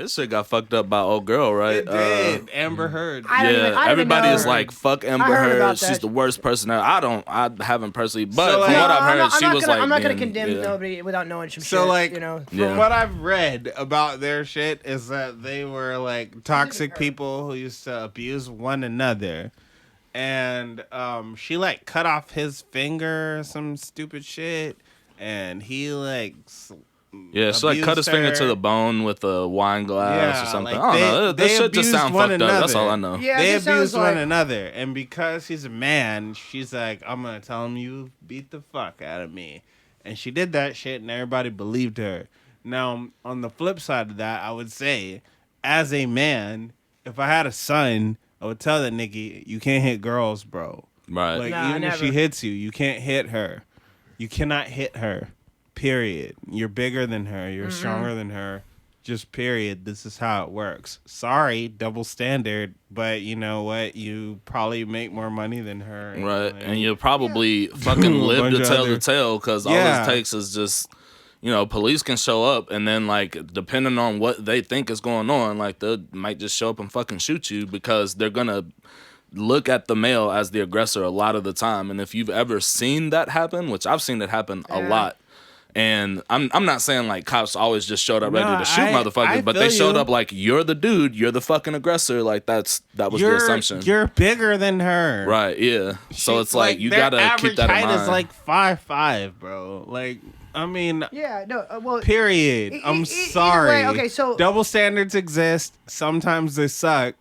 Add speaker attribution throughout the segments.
Speaker 1: His shit got fucked up by old girl, right?
Speaker 2: It did. Amber Heard.
Speaker 1: Everybody is like, fuck Amber Heard. She's
Speaker 3: that.
Speaker 1: the worst person. I haven't personally, but
Speaker 2: So,
Speaker 1: from
Speaker 2: like,
Speaker 1: what I've heard, she was like,
Speaker 3: I'm not gonna condemn nobody without knowing some shit.
Speaker 2: Like,
Speaker 1: Yeah.
Speaker 2: from what I've read about their shit is that they were like toxic people who used to abuse one another. And she like cut off his finger or some stupid shit, and he like
Speaker 1: she like cut his finger to the bone with a wine glass or something.
Speaker 2: Like
Speaker 1: I don't know. This shit just sound fucked up. That's all I know.
Speaker 3: Yeah,
Speaker 2: they abused one another, and because he's a man, she's like, I'm gonna tell him you beat the fuck out of me, and she did that shit, and everybody believed her. Now, on the flip side of that, I would say, as a man, if I had a son, I would tell that nigga, you can't hit girls, bro.
Speaker 1: Right.
Speaker 2: Like, even if she hits you, you can't hit her. You cannot hit her. Period. You're bigger than her. You're stronger than her. Just period. This is how it works. Sorry, double standard, but you know what? You probably make more money than her.
Speaker 1: Right. And you'll probably fucking live to tell the tale, because all it takes is just, police can show up, and then, like, depending on what they think is going on, like, they might just show up and fucking shoot you, because they're gonna look at the male as the aggressor a lot of the time. And if you've ever seen that happen, which I've seen it happen a lot, and I'm not saying like cops always just showed up ready to shoot motherfuckers, but they showed up like, you're the dude, you're the fucking aggressor. Like that was the assumption.
Speaker 2: You're bigger than her,
Speaker 1: right? Yeah. So it's like you gotta keep that in mind.
Speaker 2: Their average height is like 5'5", bro. Like, I mean, period. I'm sorry.
Speaker 3: Okay, so
Speaker 2: double standards exist. Sometimes they suck,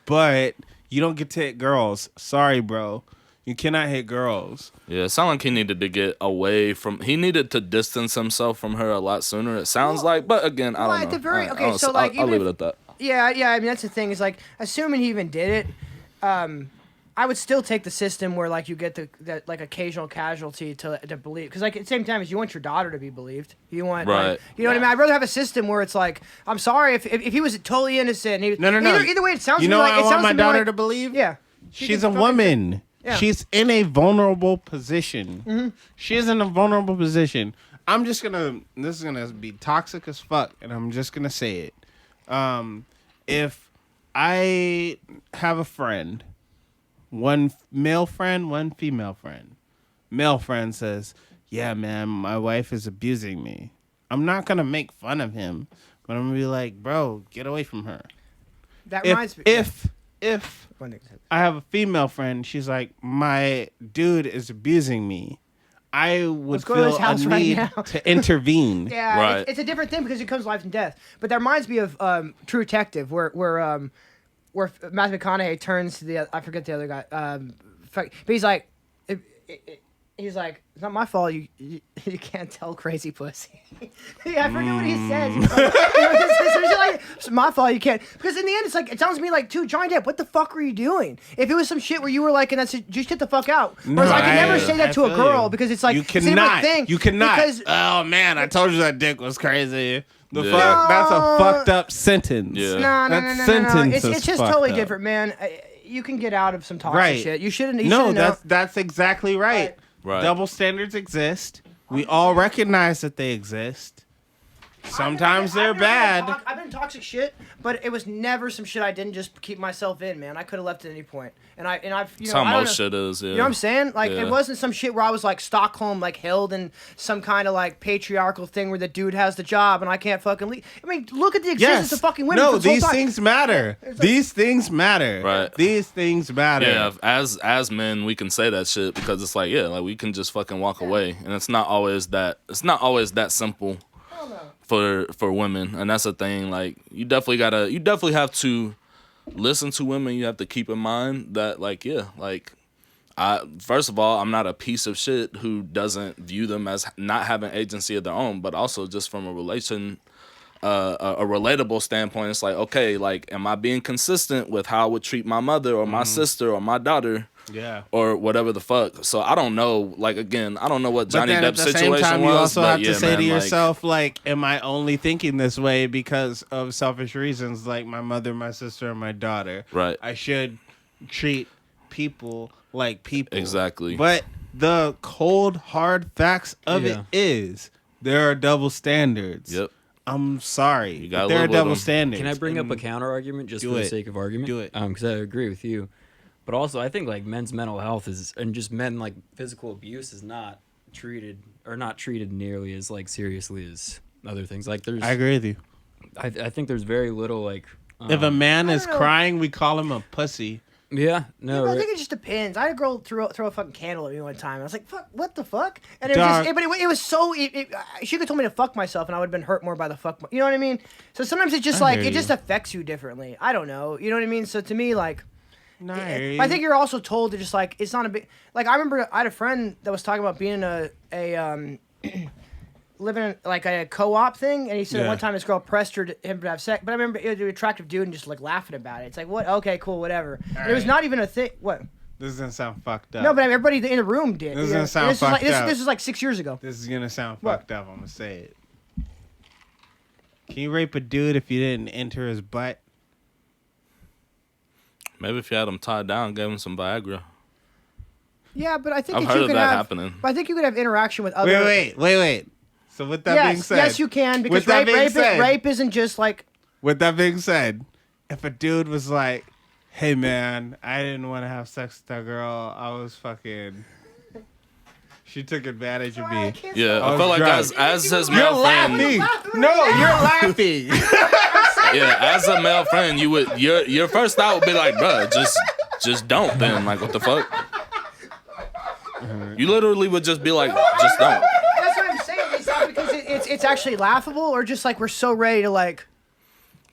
Speaker 2: but you don't get to hit girls. Sorry, bro. You cannot hit girls.
Speaker 1: Yeah, it sounded like he needed to get away from... He needed to distance himself from her a lot sooner, it sounds like. But again, I don't know.
Speaker 3: At the very...
Speaker 1: I'll
Speaker 3: it
Speaker 1: leave at that.
Speaker 3: Yeah, I mean, that's the thing. Is like, assuming he even did it, I would still take the system where, like, you get the like, occasional casualty to believe. Because, like, at the same time, you want your daughter to be believed. You want...
Speaker 1: Right.
Speaker 3: Like, you know what I mean? I'd rather have a system where it's like, I'm sorry, if he was totally innocent...
Speaker 2: No.
Speaker 3: Either way, it sounds to me like...
Speaker 2: I want my daughter to believe?
Speaker 3: Yeah.
Speaker 2: She's a woman. Yeah. She's in a vulnerable position.
Speaker 3: Mm-hmm.
Speaker 2: She is in a vulnerable position. This is gonna be toxic as fuck, and I'm just gonna say it. If I have a friend, one male friend, one female friend, male friend says, yeah, man, my wife is abusing me. I'm not gonna make fun of him, but I'm gonna be like, bro, get away from her.
Speaker 3: That reminds me.
Speaker 2: If I have a female friend, she's like, my dude is abusing me, I would feel a need to intervene.
Speaker 3: Yeah,
Speaker 1: right.
Speaker 3: It's a different thing because it comes life and death. But that reminds me of True Detective, where Matthew McConaughey turns to I forget the other guy, but he's like, he's like, it's not my fault you can't tell crazy pussy. Yeah, I forget what he says. He's like, it's my fault you can't. Because in the end, it's like, it sounds to me like, dude, Johnny Depp, what the fuck were you doing? If it was some shit where you were like, and that's just get the fuck out. Whereas I can never say that to a girl because it's like,
Speaker 2: you cannot.
Speaker 3: Thing.
Speaker 2: You cannot.
Speaker 3: Because,
Speaker 2: oh man, I told you that dick was crazy. That's a fucked up sentence.
Speaker 1: Yeah.
Speaker 3: No. It's just totally different, man. You can get out of some toxic shit. You shouldn't.
Speaker 2: That's exactly right.
Speaker 1: Right.
Speaker 2: Double standards exist. We all recognize that they exist. Sometimes they're bad.
Speaker 3: I've been toxic shit, but it was never some shit I didn't just keep myself in, man. I could have left at any point. And I've
Speaker 1: That's how most shit is, yeah.
Speaker 3: You know what I'm saying? Like, it wasn't some shit where I was like Stockholm, like held in some kind of like patriarchal thing where the dude has the job and I can't fucking leave. I mean, look at the existence of fucking women.
Speaker 2: No, these things matter. These things matter.
Speaker 1: Right.
Speaker 2: These things matter.
Speaker 1: Yeah, as men, we can say that shit because it's like, we can just fucking walk away, and it's not always that simple. For women, and that's the thing. Like, you definitely have to listen to women. You have to keep in mind that, first of all, I'm not a piece of shit who doesn't view them as not having agency of their own, but also just from a relatable standpoint, it's like, okay, like, am I being consistent with how I would treat my mother or my sister or my daughter?
Speaker 2: Yeah.
Speaker 1: Or whatever the fuck. So I don't know. Like, again, I don't know what Johnny Depp's situation was.
Speaker 2: At the same time, you also have to say to
Speaker 1: man,
Speaker 2: yourself, like, am I only thinking this way because of selfish reasons, like my mother, my sister, and my daughter?
Speaker 1: Right.
Speaker 2: I should treat people like people.
Speaker 1: Exactly.
Speaker 2: But the cold, hard facts of it is there are double standards.
Speaker 1: Yep.
Speaker 2: I'm sorry.
Speaker 1: You gotta
Speaker 2: there are
Speaker 1: live with
Speaker 2: double
Speaker 1: them.
Speaker 2: standards.
Speaker 4: Can I bring up a counter argument just for the sake of argument?
Speaker 2: Do it.
Speaker 4: Because I agree with you. But also, I think like men's mental health is, and just men like physical abuse is not treated nearly as like seriously as other things. Like there's,
Speaker 2: I agree with you.
Speaker 4: I think there's very little like.
Speaker 2: If a man is crying, we call him a pussy.
Speaker 4: Yeah, no.
Speaker 3: I think it just depends. I had a girl throw a fucking candle at me one time. I was like, "Fuck, what the fuck?" And it was just, it was so. She could have told me to fuck myself, and I would have been hurt more by the fuck. You know what I mean? So sometimes it just it just affects you differently. I don't know. You know what I mean? So to me, like, I think you're also told to just like it's not a big. Like I remember I had a friend that was talking about being in living in like a co-op thing, and he said one time his girl pressed him to have sex. But I remember it was an attractive dude and just like laughing about it. It's like, what? Okay, cool, whatever. It was not even a thing. What?
Speaker 2: This is gonna sound fucked up.
Speaker 3: No, but everybody in the room did.
Speaker 2: This is gonna sound fucked up.
Speaker 3: This was like 6 years ago.
Speaker 2: This is gonna sound fucked up. I'm gonna say it. Can you rape a dude if you didn't enter his butt?
Speaker 1: Maybe if you had him tied down, gave him some Viagra.
Speaker 3: Yeah, but I think
Speaker 1: I've heard of that happening.
Speaker 3: But I think you could have interaction with other.
Speaker 2: Wait. So with that being said,
Speaker 3: yes, you can, because rape isn't just like.
Speaker 2: With that being said, if a dude was like, "Hey man, I didn't want to have sex with that girl. I was fucking. She took advantage of me."
Speaker 1: Yeah, I feel like as his male friend.
Speaker 2: No, you're laughing.
Speaker 1: Yeah, as a male friend, you would your first thought would be like, "Bruh, just don't." Then like, what the fuck? You literally would just be like, "Just don't."
Speaker 3: That's what I'm saying. It's not because it's actually laughable, or just like we're so ready to like.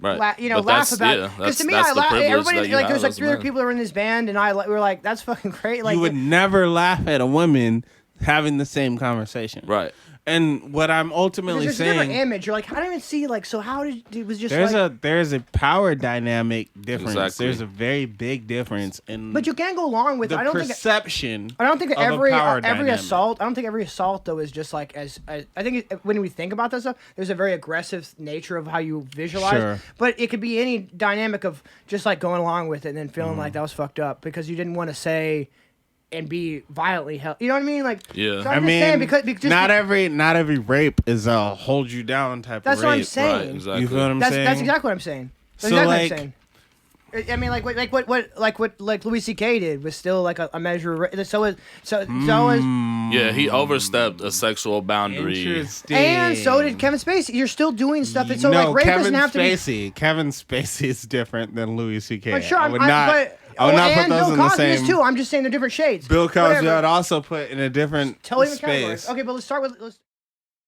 Speaker 1: Right.
Speaker 3: Laugh about it. Because to me, I laugh. Everybody, like, there's like 3 other people that are in this band, and we're like, that's fucking great. Like,
Speaker 2: you would never laugh at a woman having the same conversation.
Speaker 1: Right.
Speaker 2: And what I'm ultimately
Speaker 3: there's
Speaker 2: saying,
Speaker 3: a different image. You're like, I don't even see like. So how did it was just
Speaker 2: there's a power dynamic difference.
Speaker 1: Exactly.
Speaker 2: There's a very big difference in.
Speaker 3: But you can go along with.
Speaker 2: The
Speaker 3: I don't
Speaker 2: perception.
Speaker 3: I don't think
Speaker 2: of
Speaker 3: every
Speaker 2: a power
Speaker 3: every
Speaker 2: dynamic.
Speaker 3: assault. I don't think every assault though is just like as. I think when we think about that stuff, there's a very aggressive nature of how you visualize.
Speaker 2: Sure.
Speaker 3: But it could be any dynamic of just like going along with it and then feeling like that was fucked up because you didn't want to say. And be violently held. You know what I mean? Like,
Speaker 1: yeah.
Speaker 3: So I'm just saying because
Speaker 2: not every rape is a hold you down type
Speaker 3: that's
Speaker 2: of rape.
Speaker 3: what I'm saying.
Speaker 1: Right, exactly.
Speaker 2: You feel what I'm saying?
Speaker 3: That's exactly what I'm saying. That's
Speaker 2: So,
Speaker 3: exactly
Speaker 2: like,
Speaker 3: what I'm saying. I mean, what Louis C.K. did was still like a measure. So is.
Speaker 1: Yeah, he overstepped a sexual boundary.
Speaker 2: Interesting.
Speaker 3: And so did Kevin Spacey. You're still doing stuff. So like rape doesn't have to be.
Speaker 2: Kevin Spacey is different than Louis C.K.
Speaker 3: But sure,
Speaker 2: I would not put those
Speaker 3: Bill
Speaker 2: in the
Speaker 3: Cosby
Speaker 2: same.
Speaker 3: is too. I'm just saying they're different shades.
Speaker 2: Bill Cosby
Speaker 3: Whatever.
Speaker 2: I'd also put in a different
Speaker 3: Totally
Speaker 2: space.
Speaker 3: okay, but let's start with.